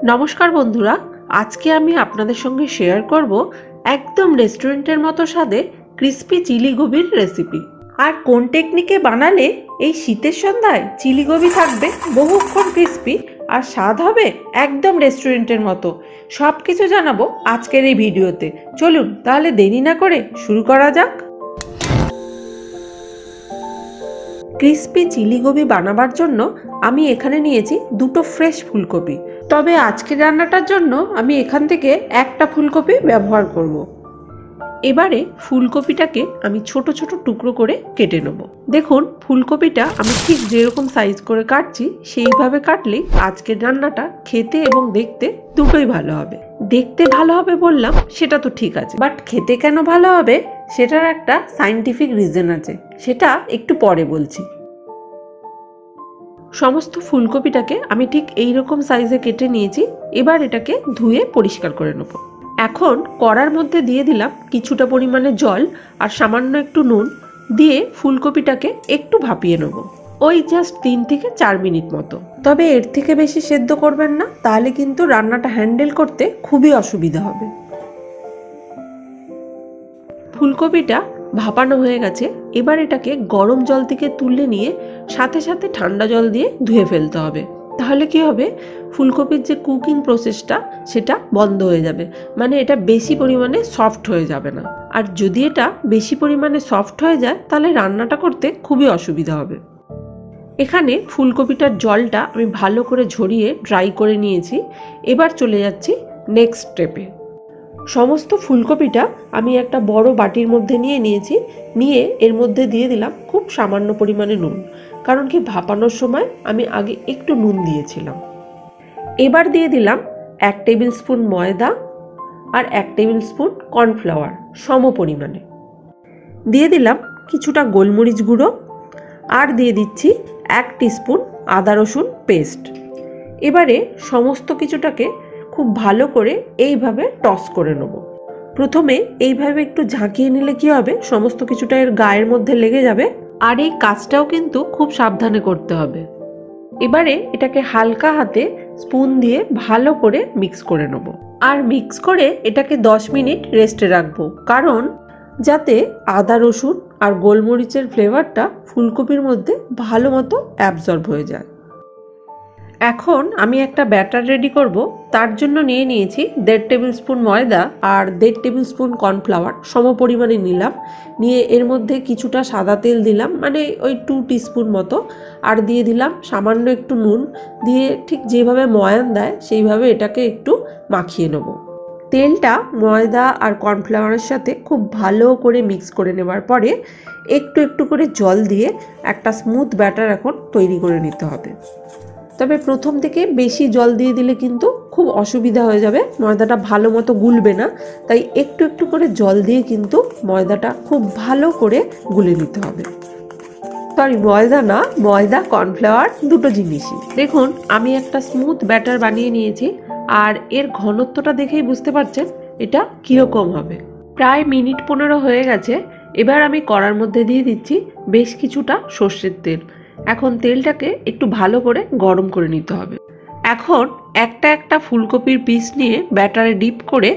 নমস্কার বন্ধুরা, আজকে আমি আপনাদের সঙ্গে শেয়ার করব একদম রেস্টুরেন্টের মতো স্বাদে ক্রিস্পি চিলি গোবির রেসিপি। আর কোন টেকনিকে বানালে এই শীতের সন্ধ্যায় চিলি গোবি থাকবে বহুক্ষণ ক্রিস্পি আর স্বাদ হবে একদম রেস্টুরেন্টের মতো, সব কিছু জানাবো আজকের এই ভিডিওতে। চলুন তাহলে দেরি না করে শুরু করা যাক। ক্রিস্পি চিলি গোবি বানাবার জন্য আমি এখানে নিয়েছি দুটো ফ্রেশ ফুলকপি। তবে আজকের রান্নাটার জন্য আমি এখান থেকে একটা ফুলকপি ব্যবহার করব। এবারে ফুলকপিটাকে আমি ছোট ছোট টুকরো করে কেটে নেব। দেখুন, ফুলকপিটা আমি ঠিক যেরকম সাইজ করে কাটছি সেইভাবে কাটলেই আজকের রান্নাটা খেতে এবং দেখতে দুটোই ভালো হবে। দেখতে ভালো হবে বললাম সেটা তো ঠিক আছে, বাট খেতে কেন ভালো হবে সেটার একটা সায়েন্টিফিক রিজন আছে, সেটা একটু পরে বলছি। সমস্ত ফুলকপিটাকে আমি ঠিক এই রকম সাইজে কেটে নিয়েছি। এবার এটাকে ধুয়ে পরিষ্কার করে নেব। এখন কড়ার মধ্যে দিয়ে দিলাম কিছুটা পরিমাণে জল আর সামান্য একটু নুন দিয়ে ফুলকপিটাকে একটু ভাপিয়ে নেব, ওই জাস্ট 3 থেকে 4 মিনিট মতো। তবে এর থেকে বেশি সেদ্ধ করবেন না, তাহলে কিন্তু রান্নাটা হ্যান্ডেল করতে খুবই অসুবিধা হবে। ফুলকপিটা ভাপানো হয়ে গেছে। এবার এটাকে গরম জল থেকে তুলে নিয়ে সাথে সাথে ঠান্ডা জল দিয়ে ধুয়ে ফেলতে হবে। তাহলে কি হবে, ফুলকপির যে কুকিং প্রসেসটা সেটা বন্ধ হয়ে যাবে, মানে এটা বেশি পরিমাণে সফট হয়ে যাবে না। আর যদি এটা বেশি পরিমাণে সফট হয়ে যায় তাহলে রান্নাটা করতে খুবই অসুবিধা হবে। এখানে ফুলকপিটার জলটা আমি ভালো করে ঝরিয়ে ড্রাই করে নিয়েছি। এবার চলে যাচ্ছি নেক্সট স্টেপে। সমস্ত ফুলকপিটা আমি একটা বড় বাটির মধ্যে নিয়েছি। নিয়ে এর মধ্যে দিয়ে দিলাম খুব সামান্য পরিমাণে নুন, কারণ কি ভাপানোর সময় আমি আগে একটু নুন দিয়েছিলাম। এবার দিয়ে দিলাম 1 টেবিল স্পুন ময়দা আর 1 টেবিল স্পুন কর্নফ্লাওয়ার সম পরিমাণে। দিয়ে দিলাম কিছুটা গোলমরিচ গুঁড়ো আর দিয়ে দিচ্ছি 1 টিস্পুন আদা রসুন পেস্ট। এবারে সমস্ত কিছুটাকে খুব ভালো করে এইভাবে টস করে নেব। প্রথমে এইভাবে একটু ঝাঁকিয়ে নিলে কি হবে, সমস্ত কিছুটা এর গায়ের মধ্যে লেগে যাবে। আর এই কাজটাও কিন্তু খুব সাবধানে করতে হবে। এবারে এটাকে হালকা হাতে স্পুন দিয়ে ভালো করে মিক্স করে নেব। আর মিক্স করে এটাকে 10 মিনিট রেস্টে রাখবো, কারণ যাতে আদা রসুন আর গোলমরিচের ফ্লেভারটা ফুলকপির মধ্যে ভালো মতো অ্যাবজর্ব হয়ে যায়। এখন আমি একটা ব্যাটার রেডি করব। তার জন্য নিয়েছি 1.5 টেবিল স্পুন ময়দা আর 1.5 টেবিল স্পুন কর্নফ্লাওয়ার সম পরিমাণে নিলাম। নিয়ে এর মধ্যে কিছুটা সাদা তেল দিলাম, মানে ওই 2 টিস্পুন মতো, আর দিয়ে দিলাম সামান্য একটু নুন। দিয়ে ঠিক যেভাবে ময়ান দেয় সেইভাবে এটাকে একটু মাখিয়ে নেব। তেলটা ময়দা আর কর্নফ্লাওয়ারের সাথে খুব ভালো করে মিক্স করে নেবার পরে একটু একটু করে জল দিয়ে একটা স্মুথ ব্যাটার এখন তৈরি করে নিতে হবে। তবে প্রথম থেকে বেশি জল দিয়ে দিলে কিন্তু খুব অসুবিধা হয়ে যাবে, ময়দাটা ভালো মতো গুলবে না। তাই একটু একটু করে জল দিয়ে কিন্তু ময়দাটা খুব ভালো করে গুলে নিতে হবে। সরি, ময়দা না, ময়দা কর্নফ্লাওয়ার দুটো জিনিসই। দেখুন, আমি একটা স্মুথ ব্যাটার বানিয়ে নিয়েছি। আর এর ঘনত্বটা দেখেই বুঝতে পারছেন এটা কীরকম হবে। প্রায় মিনিট 15 হয়ে গেছে। এবার আমি কড়ার মধ্যে দিয়ে দিচ্ছি বেশ কিছুটা সর্ষের তেল। এখন তেলটাকে একটু ভালো করে গরম করে নিতে হবে। এখন একটা একটা ফুলকপির পিস নিয়ে ব্যাটারে ডিপ করে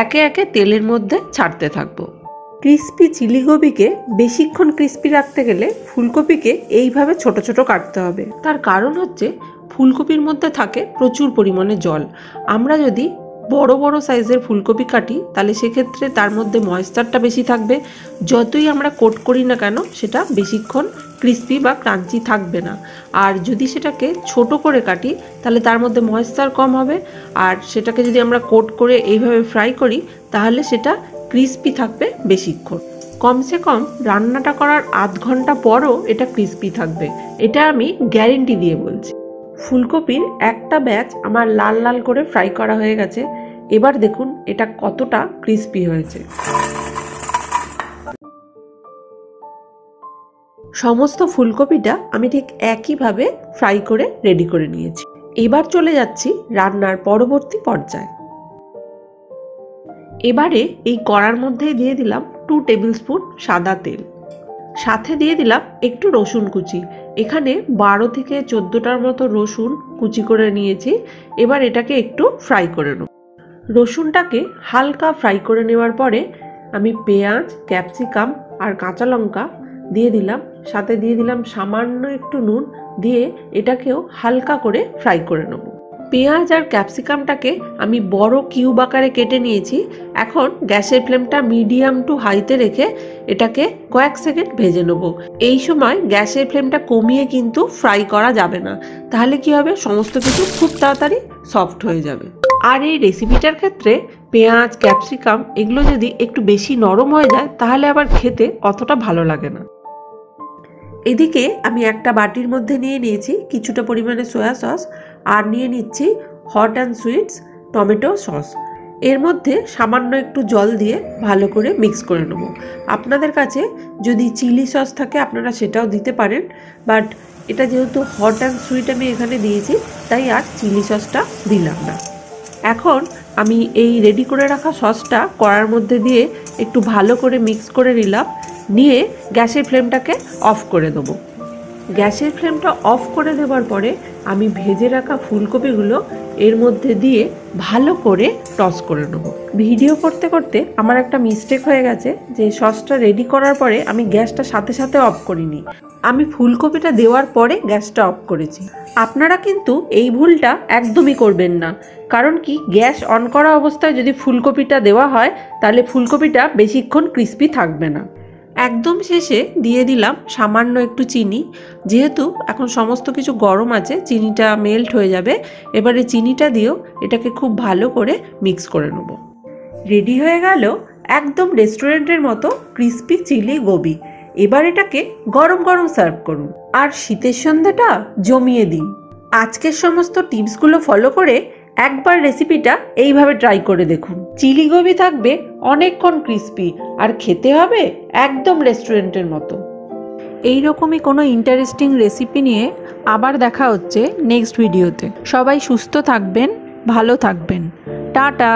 একে একে তেলের মধ্যে ছাড়তে থাকবো। ক্রিস্পি চিলি গোবিকে বেশিক্ষণ ক্রিস্পি রাখতে গেলে ফুলকপিকে এইভাবে ছোট ছোট কাটতে হবে। তার কারণ হচ্ছে ফুলকপির মধ্যে থাকে প্রচুর পরিমাণে জল। আমরা যদি বড় বড় সাইজের ফুলকপি কাটি তাহলে সেক্ষেত্রে তার মধ্যে ময়েশ্চারটা বেশি থাকবে। যতই আমরা কোট করি না কেন সেটা বেশিক্ষণ ক্রিস্পি বা ক্রাঞ্চি থাকবে না। আর যদি সেটাকে ছোট করে কাটি তাহলে তার মধ্যে ময়েশ্চার কম হবে। আর সেটাকে যদি আমরা কোট করে এইভাবে ফ্রাই করি তাহলে সেটা ক্রিস্পি থাকবে বেশিক্ষণ। কমসে কম রান্নাটা করার আধ ঘন্টা পরও এটা ক্রিস্পি থাকবে, এটা আমি গ্যারেন্টি দিয়ে বলছি। ফুলকপির একটা ব্যাচ আমার লাল লাল করে ফ্রাই করা হয়ে গেছে। এবার দেখুন এটা কতটা ক্রিস্পি হয়েছে। সমস্ত ফুলকপিটা আমি ঠিক একইভাবে ফ্রাই করে রেডি করে নিয়েছি। এবার চলে যাচ্ছি রান্নার পরবর্তী পর্যায়ে। এবারে এই কড়ার মধ্যে দিয়ে দিলাম 2 টেবিল স্পুন সাদা তেল। সাথে দিয়ে দিলাম একটু রসুন কুচি। এখানে 12 থেকে 14টার মতো রসুন কুচি করে নিয়েছি। এবার এটাকে একটু ফ্রাই করে নেব। রসুনটাকে হালকা ফ্রাই করে নেওয়ার পরে আমি পেঁয়াজ, ক্যাপসিকাম আর কাঁচা লঙ্কা দিয়ে দিলাম। সাথে দিয়ে দিলাম সামান্য একটু নুন, দিয়ে এটাকেও হালকা করে ফ্রাই করে নেব। পেঁয়াজ আর ক্যাপসিকামটাকে আমি বড় কিউব আকারে কেটে নিয়েছি। এখন গ্যাসের ফ্লেমটা মিডিয়াম টু হাইতে রেখে এটাকে কয়েক সেকেন্ড ভেজে নেব। এই সময় গ্যাসের ফ্লেমটা কমিয়ে কিন্তু ফ্রাই করা যাবে না, তাহলে কি হবে, সমস্ত কিছু খুব তাড়াতাড়ি সফট হয়ে যাবে। আর এই রেসিপিটার ক্ষেত্রে পেঁয়াজ, ক্যাপসিকাম এগুলো যদি একটু বেশি নরম হয়ে যায় তাহলে আবার খেতে অতটা ভালো লাগে না। এদিকে আমি একটা বাটির মধ্যে নিয়ে নিয়েছি কিছুটা পরিমাণে সয়া সস, আর নিয়ে নিচ্ছি hot and sweets tomato sauce. এর মধ্যে সামান্য একটু জল দিয়ে ভালো করে মিক্স করে নেব। আপনাদের কাছে যদি চিলি সস থাকে আপনারা সেটাও দিতে পারেন, বাট এটা যেহেতু হট অ্যান্ড সুইট আমি এখানে দিয়েছি তাই আর চিলি সসটা দিলাম না। এখন আমি এই রেডি করে রাখা সসটা কড়ার মধ্যে দিয়ে একটু ভালো করে মিক্স করে নিলাম, নিয়ে গ্যাসের ফ্লেমটাকে অফ করে দেবো। গ্যাসের ফ্লেমটা অফ করে দেওয়ার পরে আমি ভেজে রাখা ফুলকপিগুলো এর মধ্যে দিয়ে ভালো করে টস করে নেব। ভিডিও করতে করতে আমার একটা মিস্টেক হয়ে গেছে, যে সসটা রেডি করার পরে আমি গ্যাসটা সাথে সাথে অফ করিনি, আমি ফুলকপিটা দেওয়ার পরে গ্যাসটা অফ করেছি। আপনারা কিন্তু এই ভুলটা একদমই করবেন না, কারণ কি গ্যাস অন করা অবস্থায় যদি ফুলকপিটা দেওয়া হয় তাহলে ফুলকপিটা বেশিক্ষণ ক্রিস্পি থাকবে না। একদম শেষে দিয়ে দিলাম সামান্য একটু চিনি, যেহেতু এখন সমস্ত কিছু গরম আছে চিনিটা মেল্ট হয়ে যাবে। এবারে চিনিটা দিয়েও এটাকে খুব ভালো করে মিক্স করে নেব। রেডি হয়ে গেল একদম রেস্টুরেন্টের মতো ক্রিস্পি চিলি গোবি। এবার এটাকে গরম গরম সার্ভ করুন আর শীতের সন্ধ্যাটা জমিয়ে দিন। আজকের সমস্ত টিপসগুলো ফলো করে একবার রেসিপিটা এইভাবে ট্রাই করে দেখুন। চিলি গোবি থাকবে অনেকক্ষণ ক্রিস্পি আর খেতে হবে একদম রেস্টুরেন্টের মতো। এইরকমই কোনো ইন্টারেস্টিং রেসিপি নিয়ে আবার দেখা হচ্ছে নেক্সট ভিডিওতে। সবাই সুস্থ থাকবেন, ভালো থাকবেন। টাটা।